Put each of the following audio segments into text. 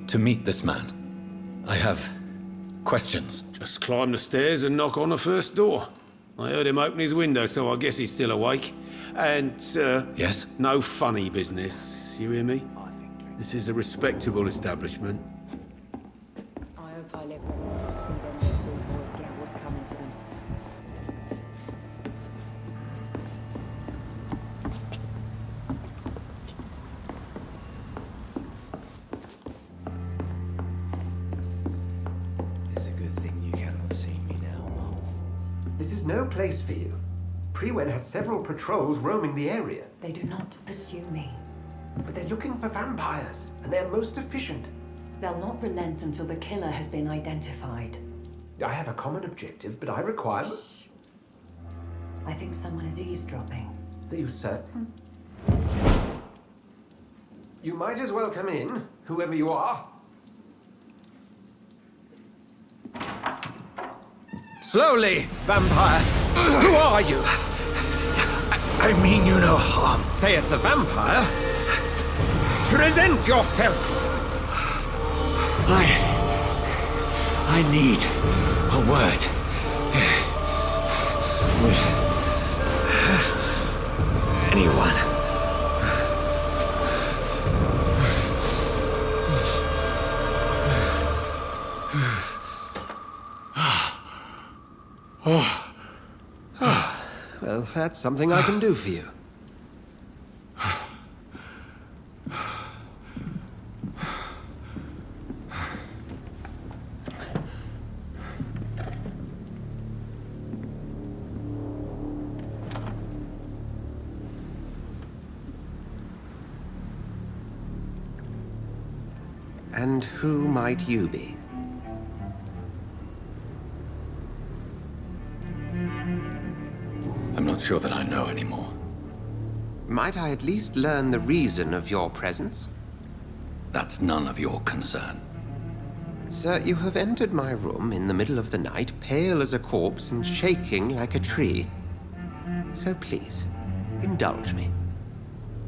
to meet this man. I have questions. Just climb the stairs and knock on the first door. I heard him open his window, so I guess he's still awake. And, sir... Yes? No funny business, you hear me? This is a respectable establishment. I hope I live long enough to see them little boys get what's coming to them. It's a good thing you cannot see me now. This is no place for you. Prewen has several patrols roaming the area. They do not pursue me. But they're looking for vampires, and they're most efficient. They'll not relent until the killer has been identified. I have a common objective, but I require... I think someone is eavesdropping. Are you certain? You might as well come in, whoever you are. Slowly, vampire! Who are you? I mean you no harm, saith the vampire. Present yourself! I need a word. With anyone. Well, that's something I can do for you. And who might you be? I'm not sure that I know anymore. Might I at least learn the reason of your presence? That's none of your concern. Sir, you have entered my room in the middle of the night, pale as a corpse and shaking like a tree. So please, indulge me.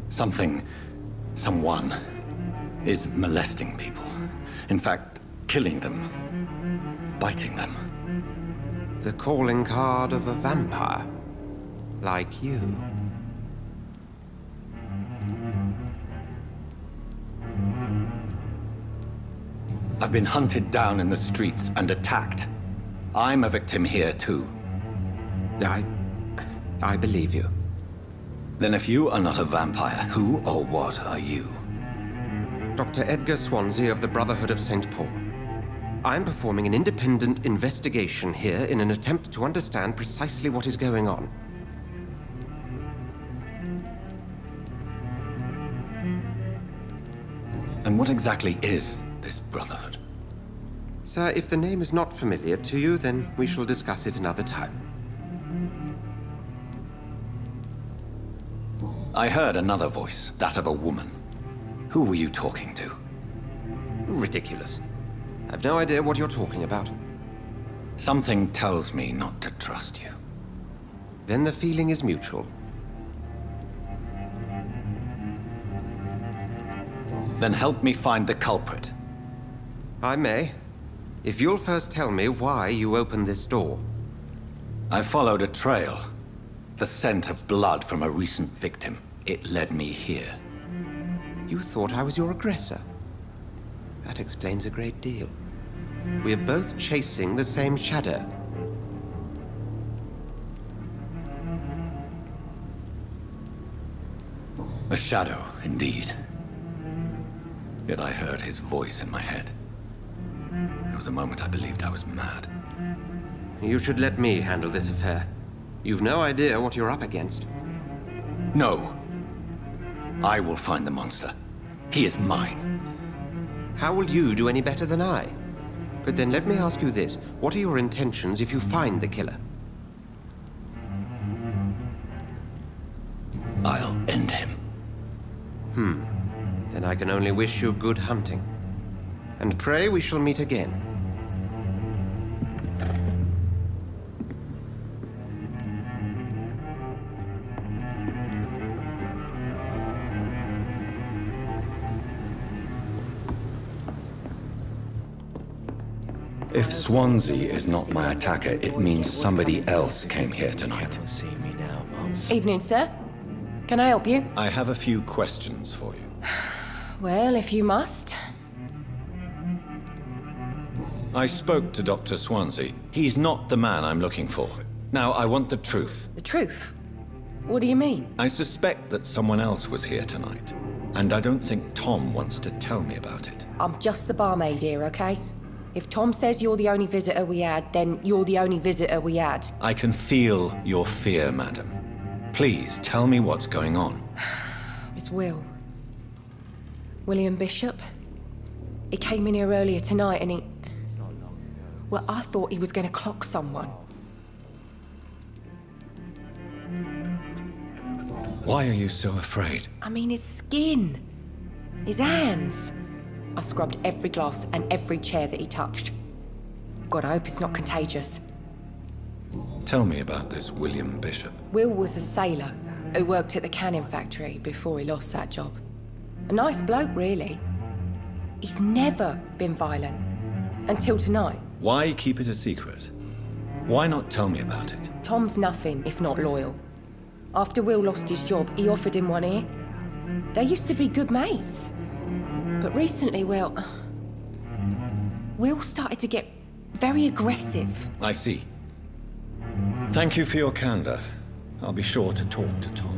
Someone is molesting people. In fact, killing them. Biting them. The calling card of a vampire. Like you. I've been hunted down in the streets and attacked. I'm a victim here, too. I believe you. Then if you are not a vampire, who or what are you? Dr. Edgar Swansea of the Brotherhood of St. Paul. I'm performing an independent investigation here in an attempt to understand precisely what is going on. And what exactly is this Brotherhood? Sir, if the name is not familiar to you, then we shall discuss it another time. I heard another voice, that of a woman. Who were you talking to? Ridiculous. I've no idea what you're talking about. Something tells me not to trust you. Then the feeling is mutual. Then help me find the culprit. I may. If you'll first tell me why you opened this door. I followed a trail. The scent of blood from a recent victim. It led me here. You thought I was your aggressor. That explains a great deal. We're both chasing the same shadow. A shadow, indeed. Yet I heard his voice in my head. There was a moment I believed I was mad. You should let me handle this affair. You've no idea what you're up against. No. I will find the monster. He is mine. How will you do any better than I? But then let me ask you this. What are your intentions if you find the killer? I'll end him. Then I can only wish you good hunting. And pray we shall meet again. If Swansea is not my attacker, it means somebody else came here tonight. Evening, sir. Can I help you? I have a few questions for you. Well, if you must. I spoke to Dr. Swansea. He's not the man I'm looking for. Now, I want the truth. The truth? What do you mean? I suspect that someone else was here tonight, and I don't think Tom wants to tell me about it. I'm just the barmaid here, okay? If Tom says you're the only visitor we had, then you're the only visitor we had. I can feel your fear, madam. Please, tell me what's going on. It's Will. William Bishop. He came in here earlier tonight and he... Well, I thought he was going to clock someone. Why are you so afraid? I mean, his skin. His hands. I scrubbed every glass and every chair that he touched. God, I hope it's not contagious. Tell me about this William Bishop. Will was a sailor who worked at the canning factory before he lost that job. A nice bloke, really. He's never been violent. Until tonight. Why keep it a secret? Why not tell me about it? Tom's nothing if not loyal. After Will lost his job, he offered him one ear. They used to be good mates. But recently, well... Will started to get very aggressive. I see. Thank you for your candor. I'll be sure to talk to Tom.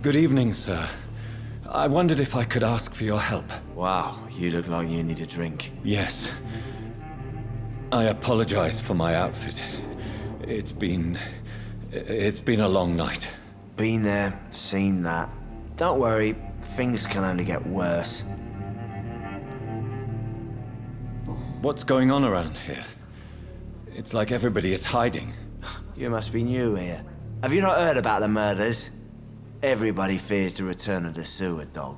Good evening, sir. I wondered if I could ask for your help. Wow, you look like you need a drink. Yes. I apologize for my outfit. It's been a long night. Been there, seen that. Don't worry, things can only get worse. What's going on around here? It's like everybody is hiding. You must be new here. Have you not heard about the murders? Everybody fears the return of the sewer dog.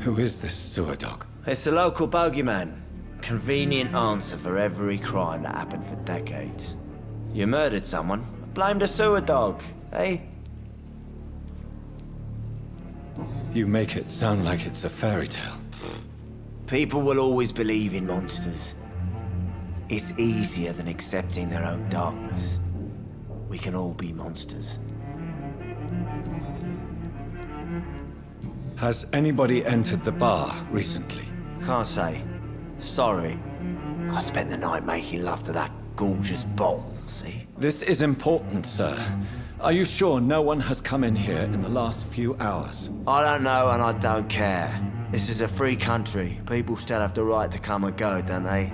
Who is this sewer dog? It's the local bogeyman. Convenient answer for every crime that happened for decades. You murdered someone, blame the sewer dog, eh? You make it sound like it's a fairy tale. People will always believe in monsters. It's easier than accepting their own darkness. We can all be monsters. Has anybody entered the bar recently? Can't say. Sorry. I spent the night making love to that gorgeous bottle, see? This is important, sir. Are you sure no one has come in here in the last few hours? I don't know and I don't care. This is a free country. People still have the right to come and go, don't they?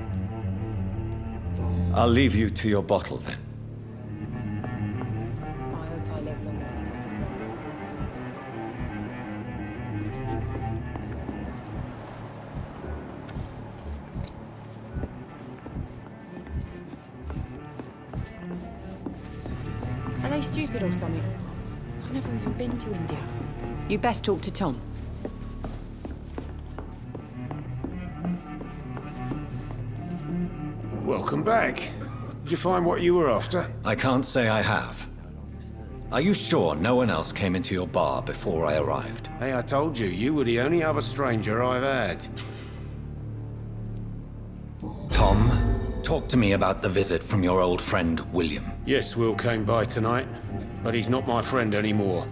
I'll leave you to your bottle then. I hope I live long enough. Are they stupid or something? I've never even been to India. You best talk to Tom. Welcome back. Did you find what you were after? I can't say I have. Are you sure no one else came into your bar before I arrived? Hey, I told you, you were the only other stranger I've had. Tom, talk to me about the visit from your old friend, William. Yes, Will came by tonight, but he's not my friend anymore.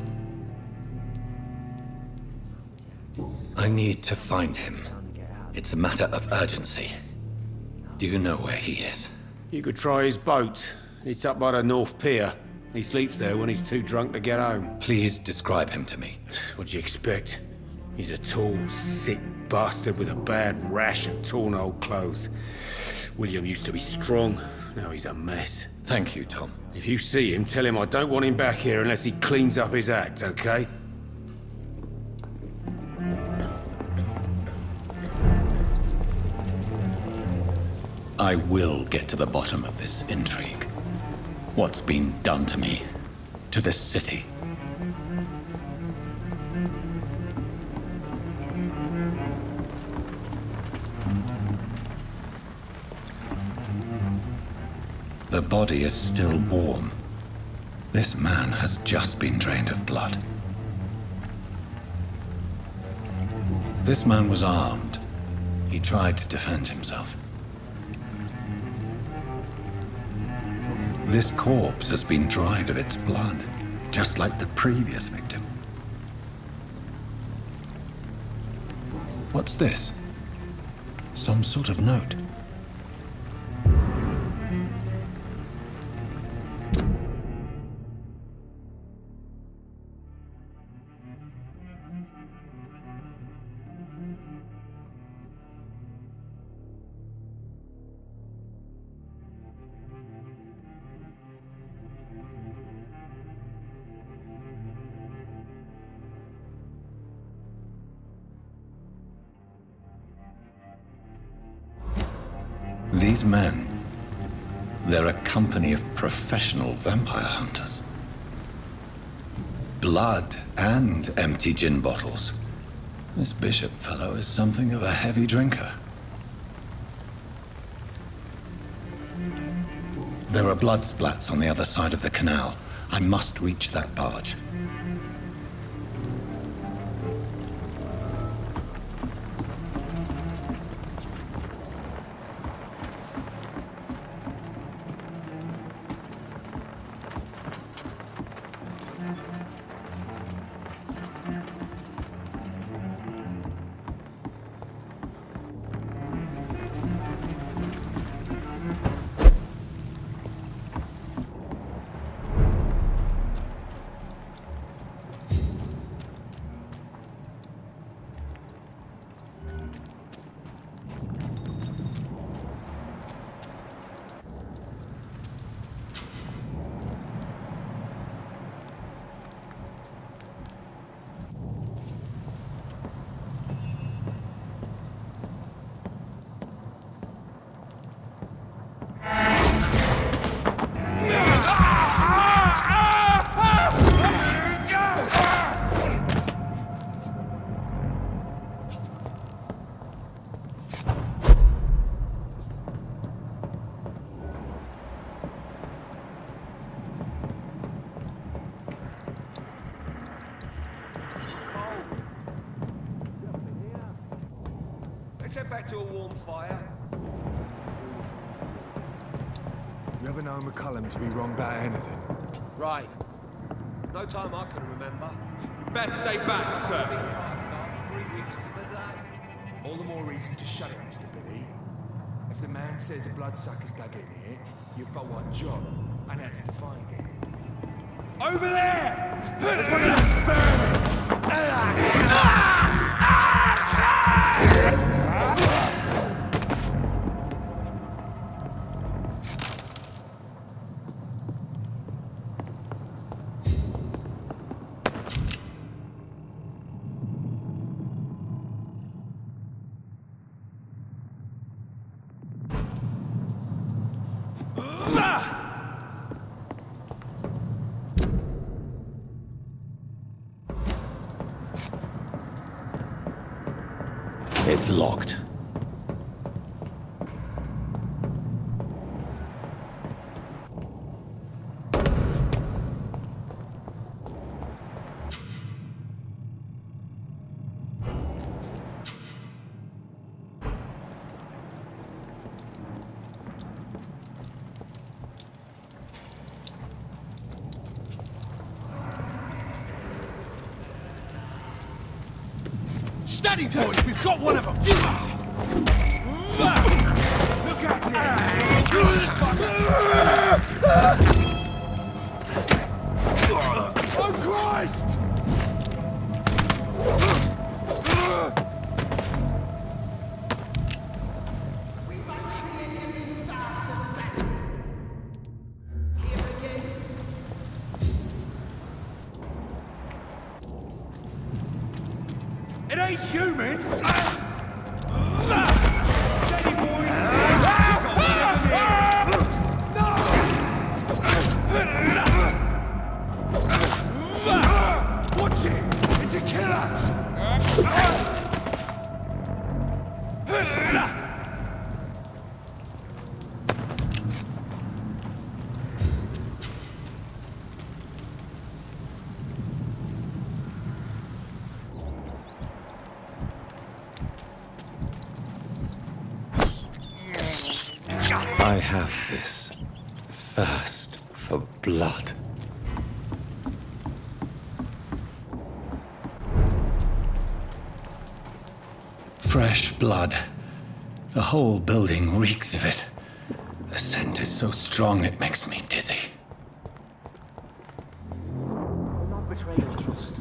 I need to find him. It's a matter of urgency. Do you know where he is? You could try his boat. It's up by the North Pier. He sleeps there when he's too drunk to get home. Please describe him to me. What'd you expect? He's a tall, sick bastard with a bad rash and torn old clothes. William used to be strong. Now he's a mess. Thank you, Tom. If you see him, tell him I don't want him back here unless he cleans up his act, okay? I will get to the bottom of this intrigue. What's been done to me, to this city. The body is still warm. This man has just been drained of blood. This man was armed. He tried to defend himself. This corpse has been dried of its blood, just like the previous victim. What's this? Some sort of note. These men, they're a company of professional vampire hunters. Blood and empty gin bottles. This Bishop fellow is something of a heavy drinker. There are blood splats on the other side of the canal. I must reach that barge. Let's head back to a warm fire. You ever known McCullum to be wrong about anything? Right. No time I can remember. Best stay back, sir. 3 weeks to the day. All the more reason to shut it, Mr. Billy. If the man says a bloodsucker's dug in here, you've got one job, and that's to find it. Over there! There's one of them vermin! It's locked. Steady, boys! We've got one of them! Look at it! Oh, Christ! It ain't human! Steady, boys! I have this thirst for blood. Fresh blood. The whole building reeks of it. The scent is so strong it makes me dizzy. Not betray your trust.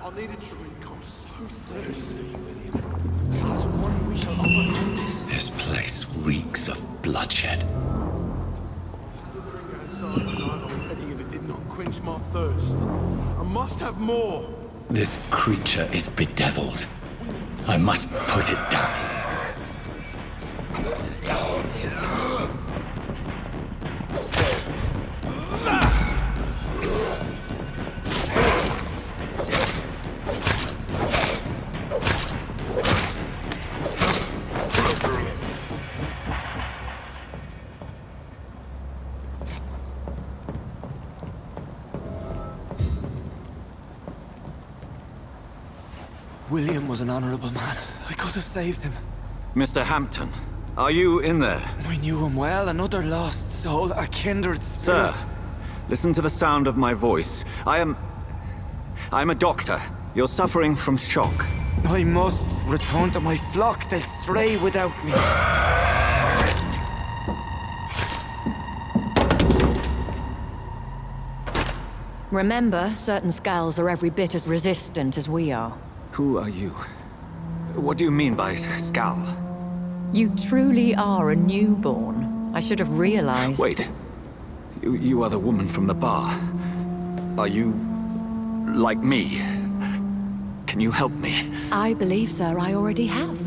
I need a drink. I'm so thirsty. As one we shall overcome this. This place reeks of bloodshed. Had a drink outside tonight already and it did not quench my thirst. I must have more. This creature is bedeviled. I must put it down. William was an honorable man. I could have saved him. Mr. Hampton, are you in there? We knew him well, another lost soul, a kindred spirit. Sir, listen to the sound of my voice. I'm a doctor. You're suffering from shock. I must return to my flock. They'll stray without me. Remember, certain skulls are every bit as resistant as we are. Who are you? What do you mean by Skal? You truly are a newborn. I should have realized. Wait. You are the woman from the bar. Are you... like me? Can you help me? I believe, sir, I already have.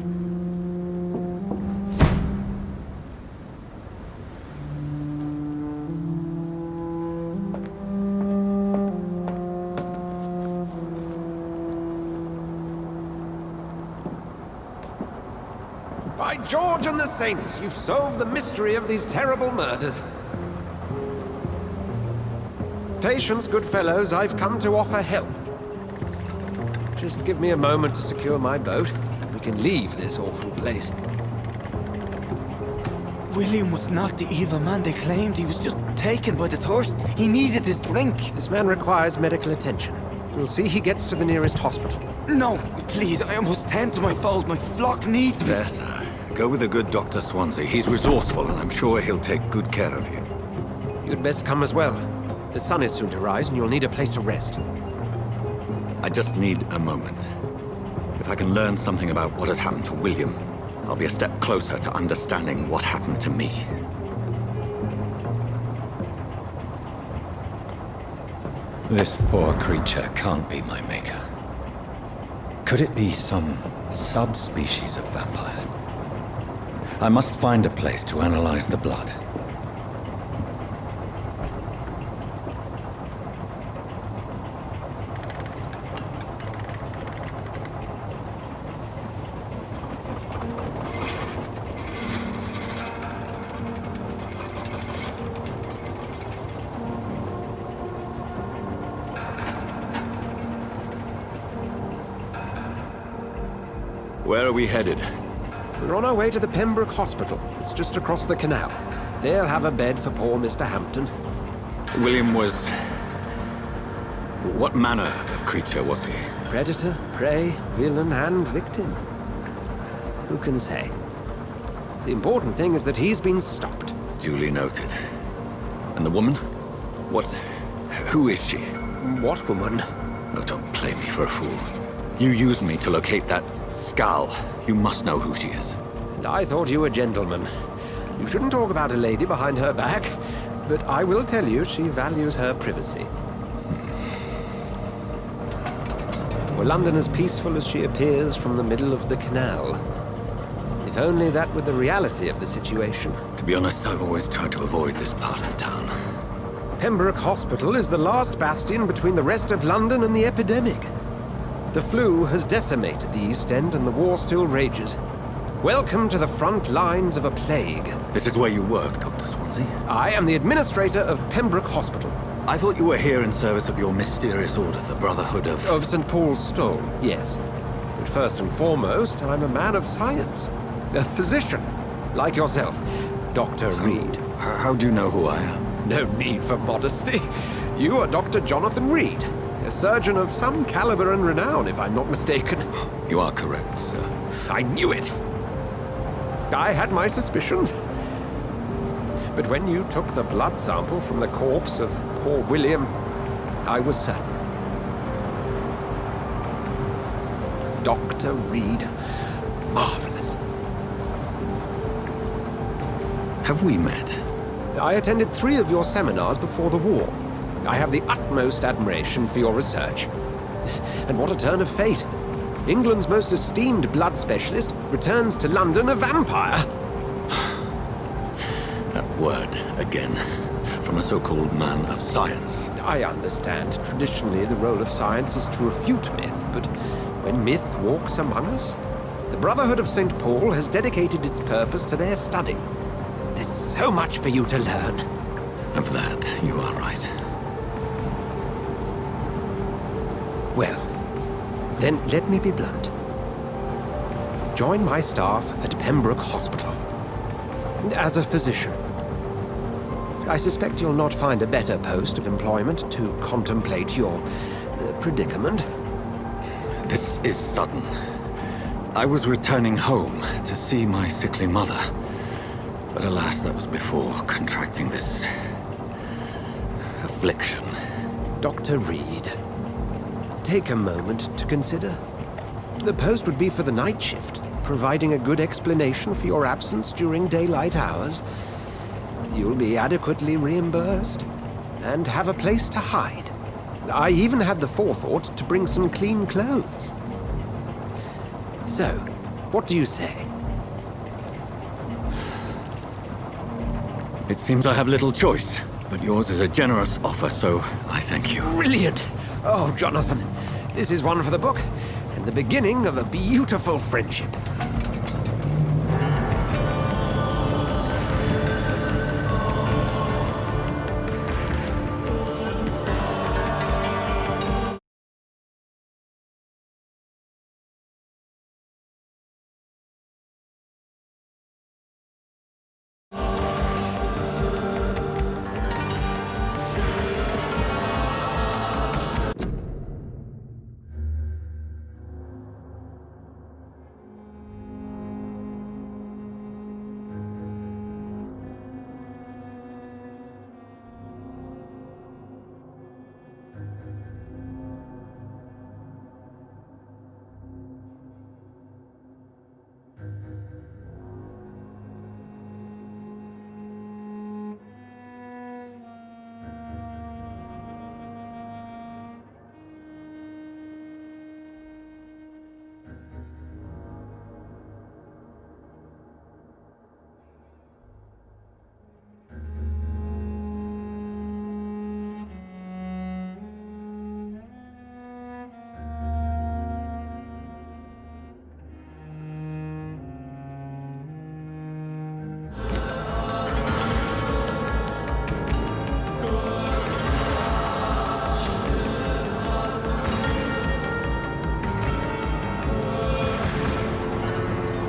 By George and the Saints, you've solved the mystery of these terrible murders. Patience, good fellows, I've come to offer help. Just give me a moment to secure my boat. We can leave this awful place. William was not the evil man they claimed. He was just taken by the thirst. He needed his drink. This man requires medical attention. You'll see he gets to the nearest hospital. No, please, I must tend to my fold. My flock needs me. There, sir. Go with the good Dr. Swansea. He's resourceful, and I'm sure he'll take good care of you. You'd best come as well. The sun is soon to rise, and you'll need a place to rest. I just need a moment. If I can learn something about what has happened to William, I'll be a step closer to understanding what happened to me. This poor creature can't be my maker. Could it be some subspecies of vampire? I must find a place to analyze the blood. Where are we headed? We're on our way to the Pembroke Hospital. It's just across the canal. They'll have a bed for poor Mr. Hampton. William was... what manner of creature was he? Predator, prey, villain, and victim. Who can say? The important thing is that he's been stopped. Duly noted. And the woman? What... who is she? What woman? Oh, don't play me for a fool. You used me to locate that Skal. You must know who she is. And I thought you a gentleman. You shouldn't talk about a lady behind her back, but I will tell you she values her privacy. Were London as peaceful as she appears from the middle of the canal? If only that were the reality of the situation. To be honest, I've always tried to avoid this part of town. Pembroke Hospital is the last bastion between the rest of London and the epidemic. The flu has decimated the East End and the war still rages. Welcome to the front lines of a plague. This is where you work, Dr. Swansea? I am the administrator of Pembroke Hospital. I thought you were here in service of your mysterious order, the Brotherhood of... Of St. Paul's Stole, yes. But first and foremost, I'm a man of science. A physician, like yourself, Dr. Reed. How do you know who I am? No need for modesty. You are Dr. Jonathan Reed, a surgeon of some caliber and renown, if I'm not mistaken. You are correct, sir. I knew it! I had my suspicions. But when you took the blood sample from the corpse of poor William, I was certain. Dr. Reed. Marvelous. Have we met? I attended 3 of your seminars before the war. I have the utmost admiration for your research. And what a turn of fate. England's most esteemed blood specialist returns to London a vampire. That word, again. From a so-called man of science. I understand. Traditionally, the role of science is to refute myth, but when myth walks among us, the Brotherhood of St. Paul has dedicated its purpose to their study. There's so much for you to learn. Of that, you are right. Well, then let me be blunt. Join my staff at Pembroke Hospital. As a physician. I suspect you'll not find a better post of employment to contemplate your predicament. This is sudden. I was returning home to see my sickly mother. But alas, that was before contracting this... affliction. Dr. Reed, take a moment to consider. The post would be for the night shift, providing a good explanation for your absence during daylight hours. You'll be adequately reimbursed, and have a place to hide. I even had the forethought to bring some clean clothes. So, what do you say? It seems I have little choice, but yours is a generous offer, so I thank you. Brilliant! Oh, Jonathan, this is one for the book, and the beginning of a beautiful friendship.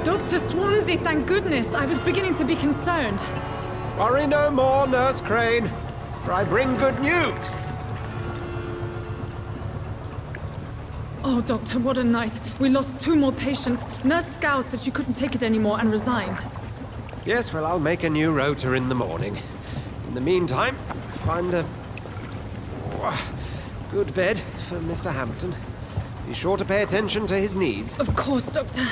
Dr. Swansea, thank goodness. I was beginning to be concerned. Worry no more, Nurse Crane, for I bring good news. Oh, Doctor, what a night. We lost 2 more patients. Nurse Scow said she couldn't take it anymore and resigned. Yes, well, I'll make a new rota in the morning. In the meantime, find a good bed for Mr. Hampton. Be sure to pay attention to his needs. Of course, Doctor.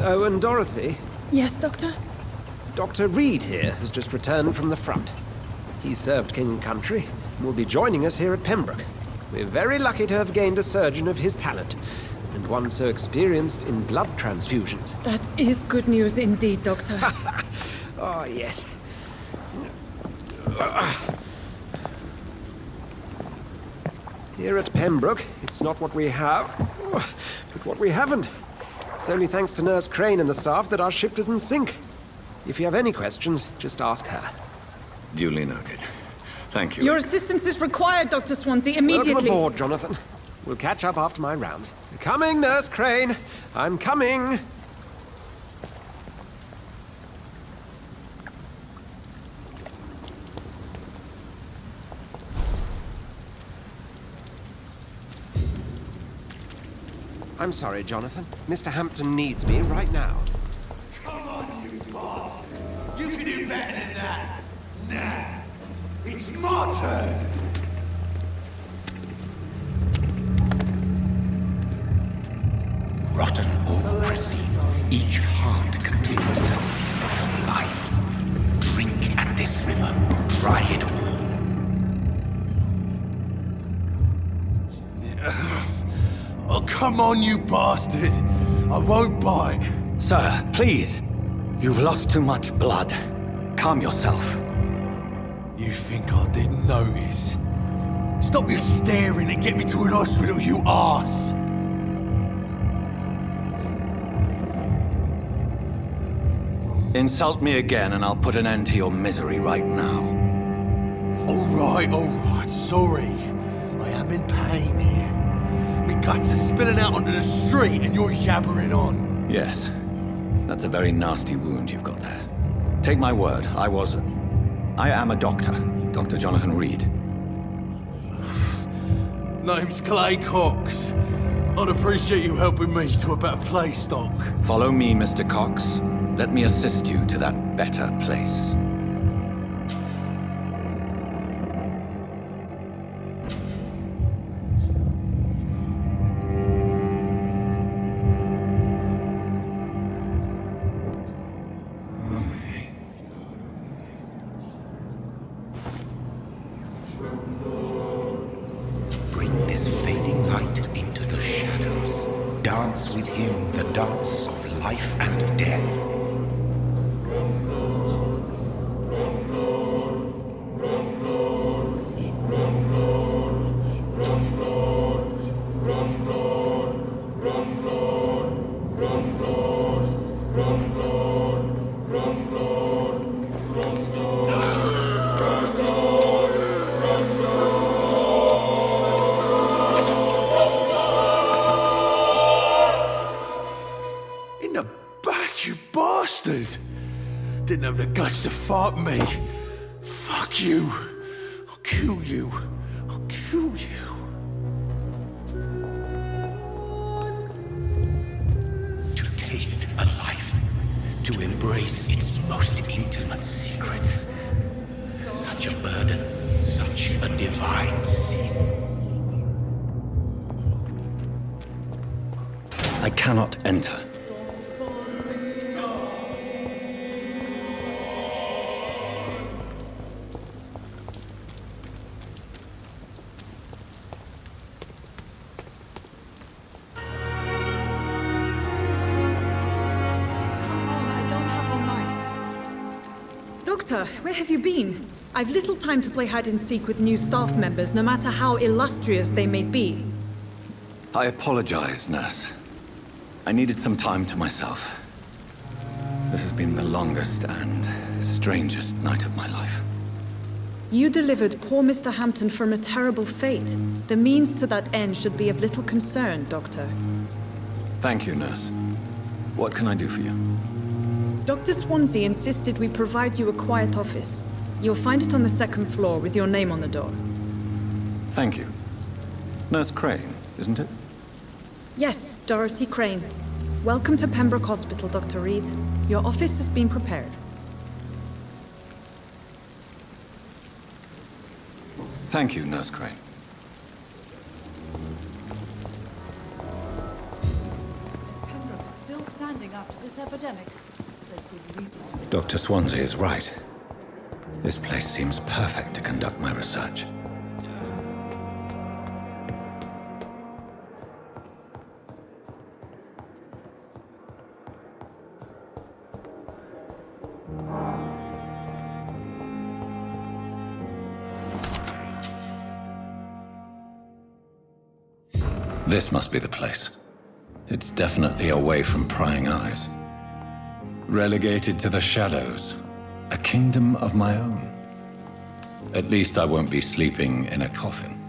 Oh, and Dorothy? Yes, Doctor? Dr. Reed here has just returned from the front. He served King and Country and will be joining us here at Pembroke. We're very lucky to have gained a surgeon of his talent, and one so experienced in blood transfusions. That is good news indeed, Doctor. Oh, yes. Here at Pembroke, it's not what we have, but what we haven't. It's only thanks to Nurse Crane and the staff that our ship doesn't sink. If you have any questions, just ask her. Duly noted. Thank you. Your assistance is required, Dr. Swansea, immediately. Welcome aboard, Jonathan. We'll catch up after my rounds. Coming, Nurse Crane. I'm coming. I'm sorry, Jonathan. Mr. Hampton needs me right now. Come on, you bastard! You can do better than that! Nah! It's my turn! Rotten or pristine, each heart contains the secret of life. Drink at this river, try it all. Oh, come on, you bastard! I won't bite! Sir, please. You've lost too much blood. Calm yourself. You think I didn't notice? Stop your staring and get me to an hospital, you arse! Insult me again and I'll put an end to your misery right now. Alright, sorry. I am in pain here. My guts are spilling out onto the street and you're yabbering on. Yes. That's a very nasty wound you've got there. Take my word, I am a doctor. Dr. Jonathan Reed. Name's Clay Cox. I'd appreciate you helping me to a better place, Doc. Follow me, Mr. Cox. Let me assist you to that better place. Bring this fading light into the shadows. Dance with him the dance of life and death. In the back, you bastard! Didn't have the guts to fight me. Fuck you. I'll kill you. I'll kill you. To taste a life, to embrace its most intimate secrets. Such a burden, such a divine sin. I cannot enter. Doctor, where have you been? I've little time to play hide and seek with new staff members, no matter how illustrious they may be. I apologize, nurse. I needed some time to myself. This has been the longest and strangest night of my life. You delivered poor Mr. Hampton from a terrible fate. The means to that end should be of little concern, Doctor. Thank you, nurse. What can I do for you? Dr. Swansea insisted we provide you a quiet office. You'll find it on the second floor with your name on the door. Thank you. Nurse Crane, isn't it? Yes, Dorothy Crane. Welcome to Pembroke Hospital, Dr. Reed. Your office has been prepared. Thank you, Nurse Crane. Pembroke is still standing after this epidemic. There's good reason. Dr. Swansea is right. This place seems perfect to conduct my research. This must be the place. It's definitely away from prying eyes. Relegated to the shadows. A kingdom of my own. At least I won't be sleeping in a coffin.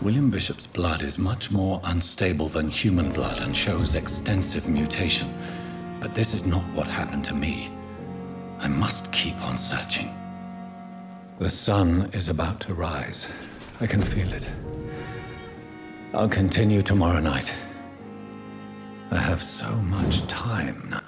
William Bishop's blood is much more unstable than human blood and shows extensive mutation. But this is not what happened to me. I must keep on searching. The sun is about to rise. I can feel it. I'll continue tomorrow night. I have so much time now.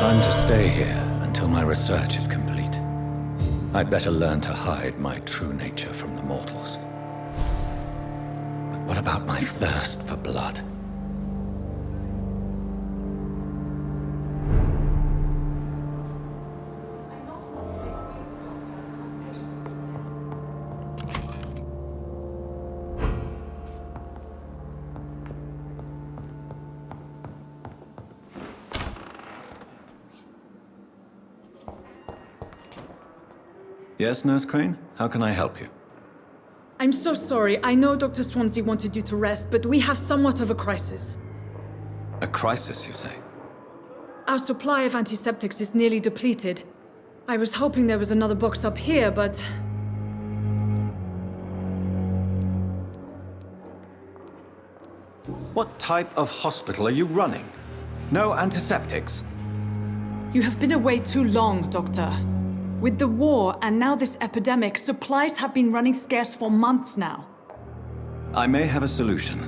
I'm to stay here until my research is complete. I'd better learn to hide my true nature from the mortals. But what about my thirst for blood? Yes, Nurse Crane? How can I help you? I'm so sorry. I know Dr. Swansea wanted you to rest, but we have somewhat of a crisis. A crisis, you say? Our supply of antiseptics is nearly depleted. I was hoping there was another box up here, but... What type of hospital are you running? No antiseptics? You have been away too long, Doctor. With the war and now this epidemic, supplies have been running scarce for months now. I may have a solution.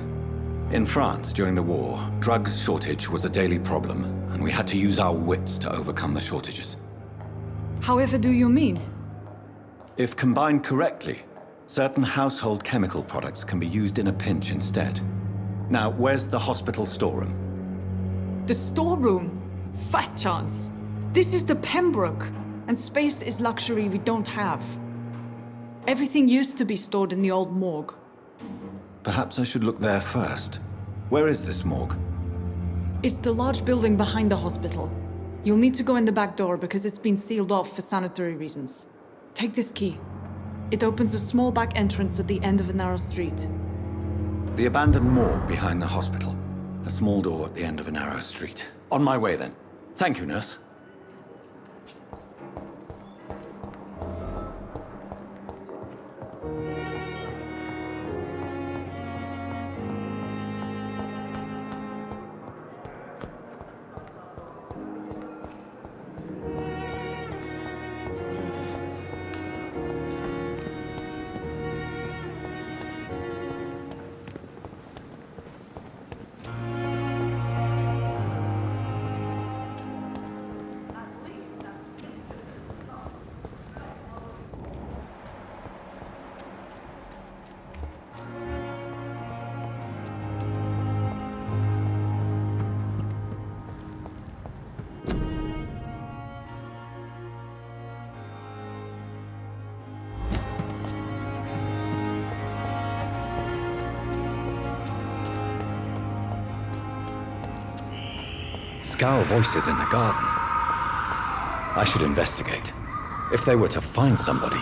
In France, during the war, drugs shortage was a daily problem, and we had to use our wits to overcome the shortages. However do you mean? If combined correctly, certain household chemical products can be used in a pinch instead. Now, where's the hospital storeroom? The storeroom? Fat chance. This is the Pembroke, and space is luxury we don't have. Everything used to be stored in the old morgue. Perhaps I should look there first. Where is this morgue? It's the large building behind the hospital. You'll need to go in the back door because it's been sealed off for sanitary reasons. Take this key. It opens a small back entrance at the end of a narrow street. The abandoned morgue behind the hospital. A small door at the end of a narrow street. On my way then. Thank you, nurse. Scowl voices in the garden. I should investigate. If they were to find somebody.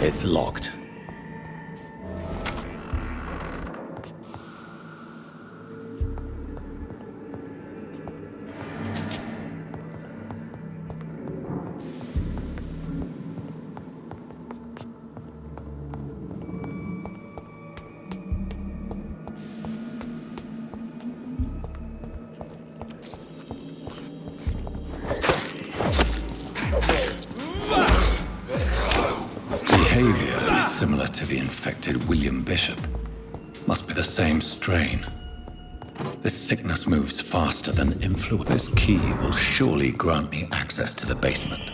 It's locked. Behavior is similar to the infected William Bishop. Must be the same strain. This sickness moves faster than influence. This key will surely grant me access to the basement.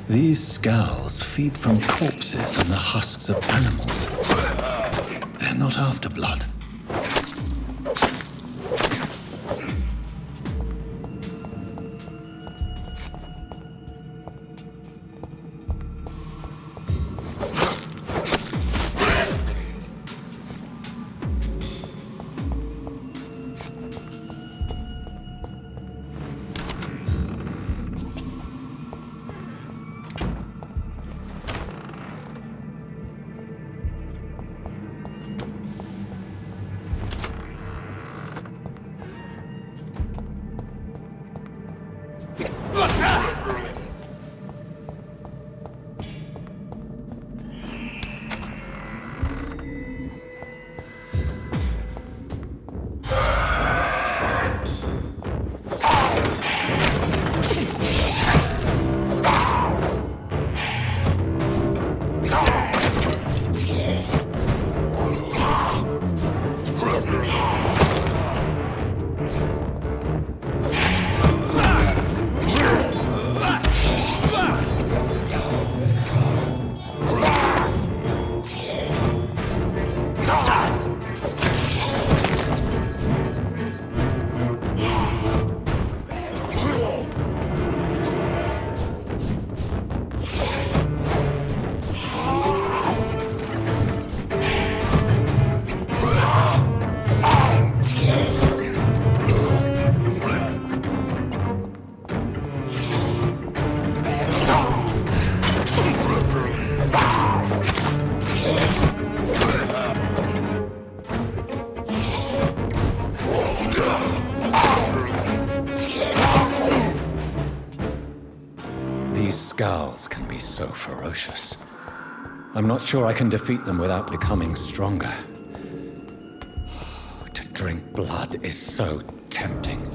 These scowls feed from corpses and the husks of animals. They're not after blood. Skulls can be so ferocious. I'm not sure I can defeat them without becoming stronger. To drink blood is so tempting.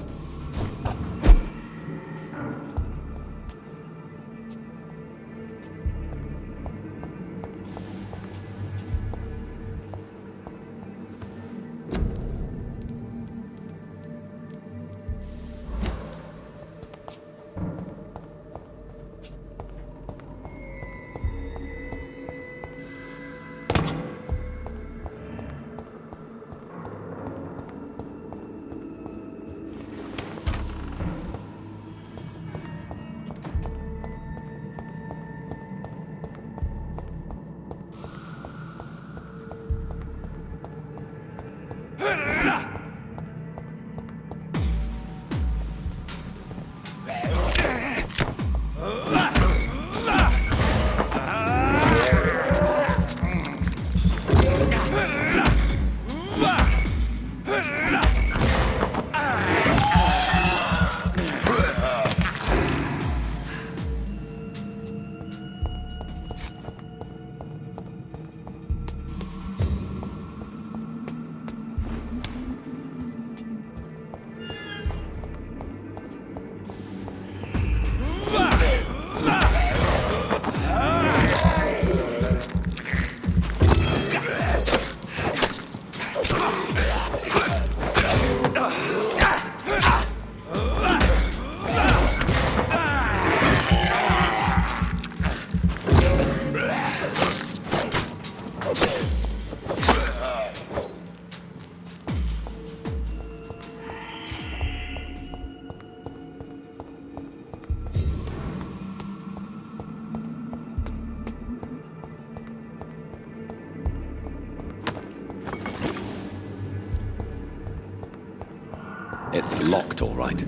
It's locked, all right.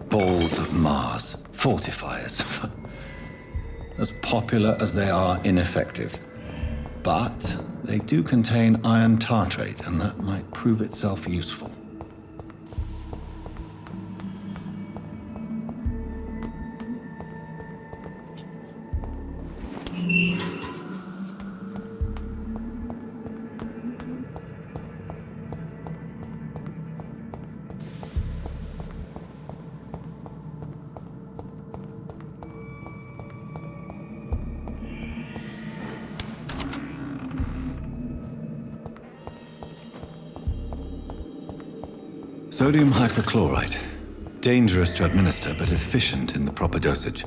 Balls of Mars. Fortifiers. As popular as they are ineffective. But they do contain iron tartrate, and that might prove itself useful. Sodium hypochlorite. Dangerous to administer, but efficient in the proper dosage.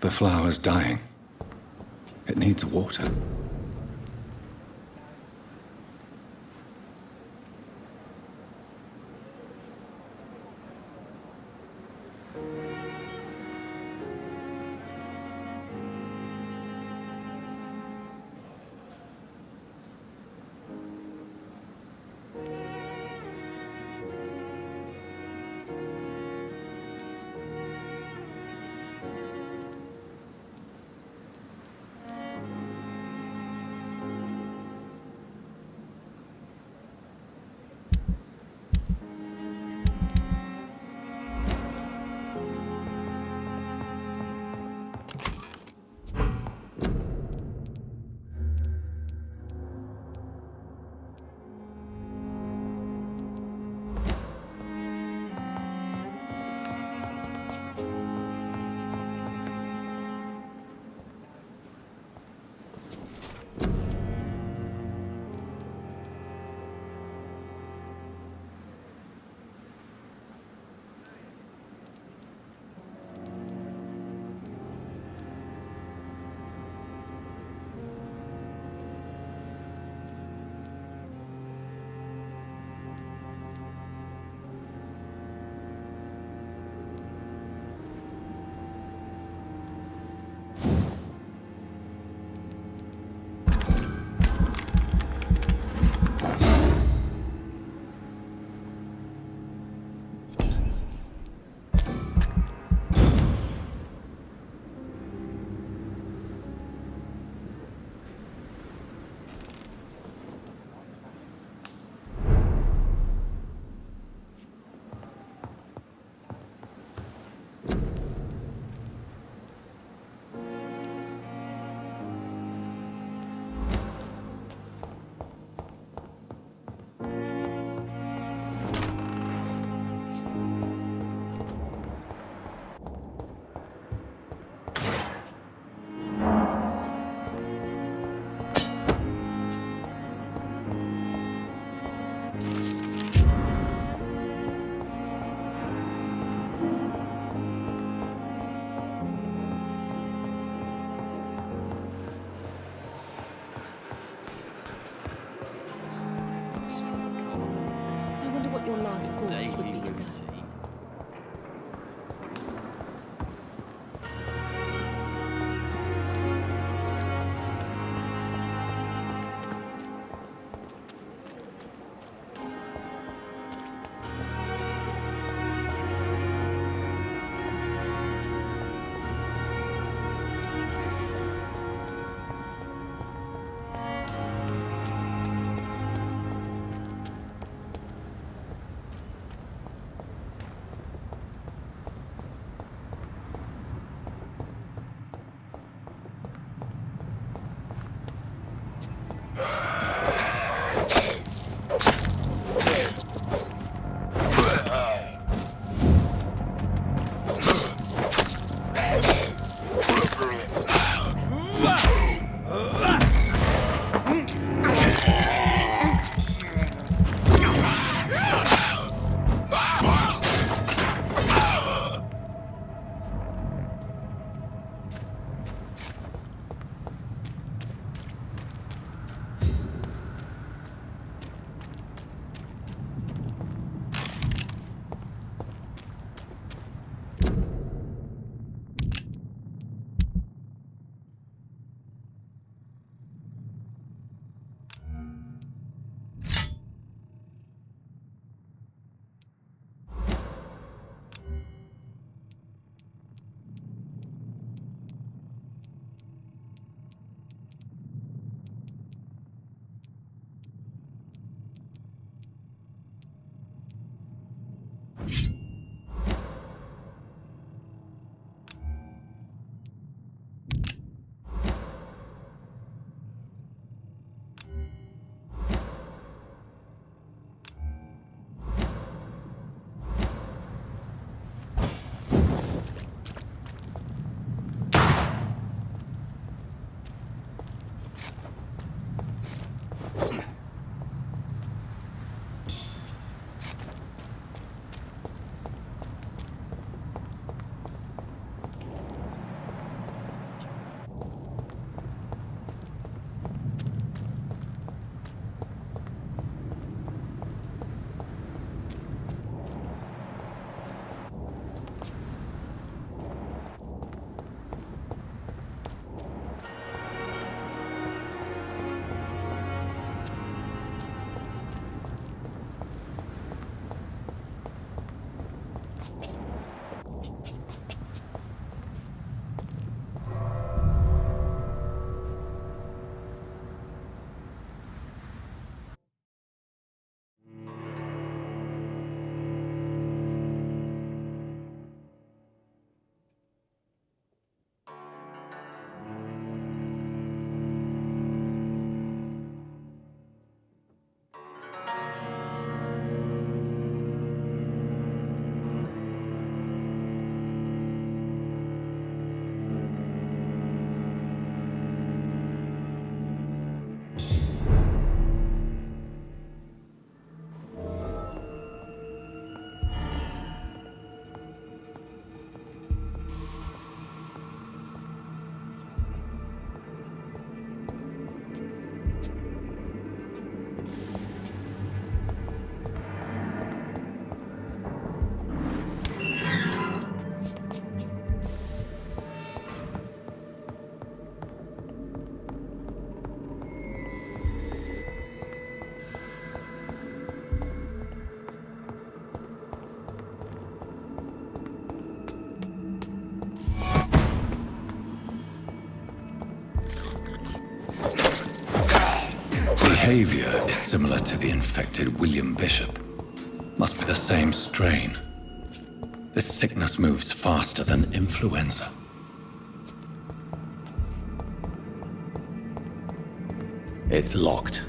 The flower's dying. It needs water. Your last thoughts would be, sir. behavior is similar to the infected William Bishop. Must be the same strain. This sickness moves faster than influenza. It's locked.